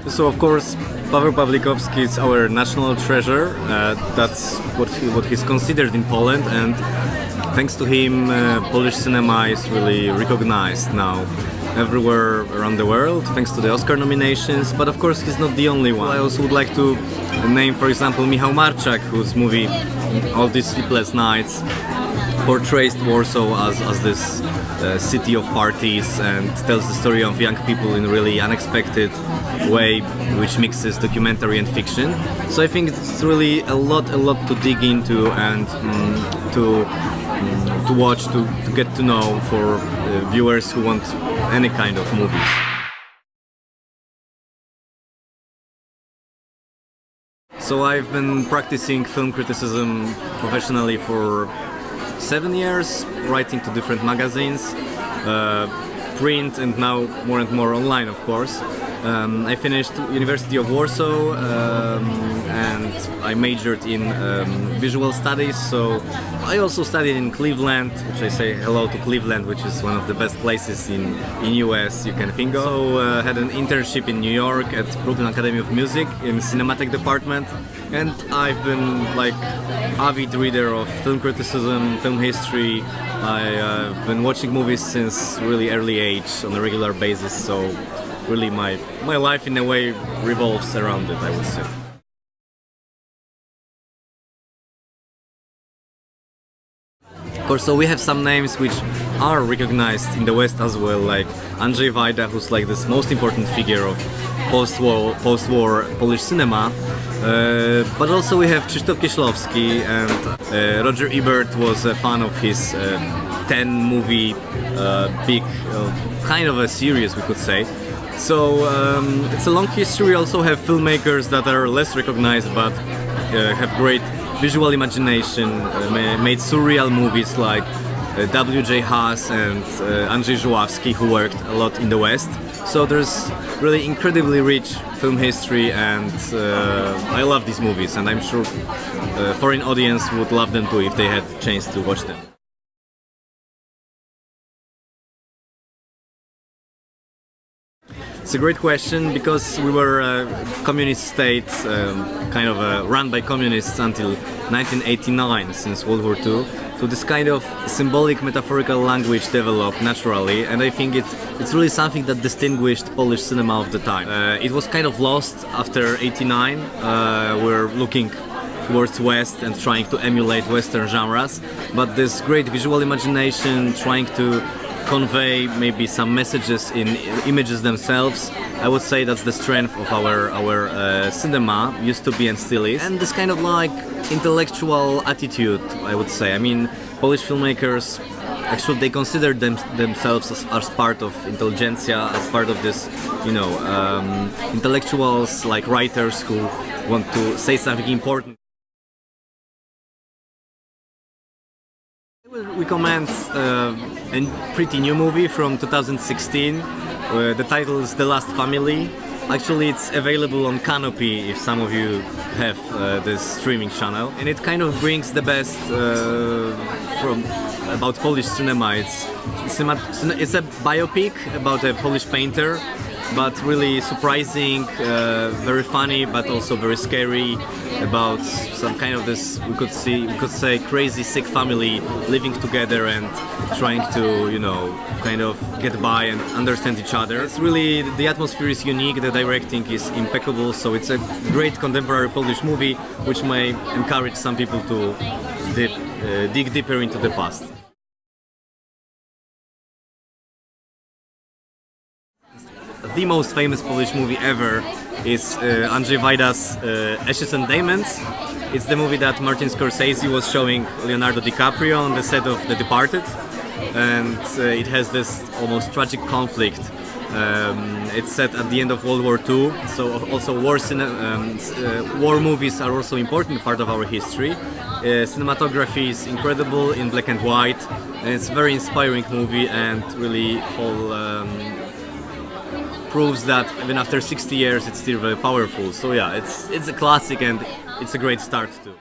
So of course, Paweł Pawlikowski is our national treasure. That's what he's considered in Poland, and thanks to him, Polish cinema is really recognized now everywhere around the world, thanks to the Oscar nominations. But of course, he's not the only one. I also would like to name, for example, Michał Marczak, whose movie All These Sleepless Nights portrays Warsaw as this city of parties and tells the story of young people in a really unexpected way, which mixes documentary and fiction. So I think it's really a lot to dig into and to watch, to get to know for viewers who want any kind of movies. So I've been practicing film criticism professionally for 7 years, writing to different magazines, print, and now more and more online, of course. I finished University of Warsaw and I majored in visual studies, so I also studied in Cleveland, which I say hello to Cleveland, which is one of the best places in US you can think of. So had an internship in New York at Brooklyn Academy of Music in cinematic department, and I've been like avid reader of film criticism, film history. I've been watching movies since really early age on a regular basis, so really my life in a way revolves around it, I would say. Of course, so we have some names which are recognized in the West as well, like Andrzej Wajda, who's like this most important figure of post-war Polish cinema. But also we have Krzysztof Kieślowski, and Roger Ebert was a fan of his 10-movie big kind of a series, we could say. So it's a long history. We also have filmmakers that are less recognized but have great visual imagination, made surreal movies like WWII and Andrzej Żuławski, who worked a lot in the West. So there's really incredibly rich film history, and I love these movies, and I'm sure foreign audience would love them too if they had a chance to watch them. It's a great question, because we were a communist state, kind of run by communists until 1989, since World War II. So this kind of symbolic, metaphorical language developed naturally, and I think it's really something that distinguished Polish cinema of the time. It was kind of lost after '89. We're looking towards West and trying to emulate Western genres, but this great visual imagination, trying to convey maybe some messages in images themselves, I would say that's the strength of our cinema, used to be and still is. And this kind of like intellectual attitude, I would say. I mean, Polish filmmakers, actually they consider themselves as part of intelligentsia, as part of this, you know, intellectuals, like writers who want to say something important. We recommend a pretty new movie from 2016. The title is The Last Family. Actually, it's available on Canopy if some of you have this streaming channel, and it kind of brings the best about Polish cinema. It's a biopic about a Polish painter, but really surprising, very funny, but also very scary, about some kind of this, we could say crazy sick family living together and trying to, you know, kind of get by and understand each other. It's really, the atmosphere is unique, the directing is impeccable, so it's a great contemporary Polish movie which may encourage some people to dig deeper into the past. The most famous Polish movie ever is Andrzej Wajda's Ashes and Diamonds. It's the movie that Martin Scorsese was showing Leonardo DiCaprio on the set of The Departed, and it has this almost tragic conflict. It's set at the end of World War II, so also war movies are also an important part of our history. Cinematography is incredible in black and white, and it's a very inspiring movie, and really proves that even after 60 years it's still very powerful. So yeah, it's a classic, and it's a great start too.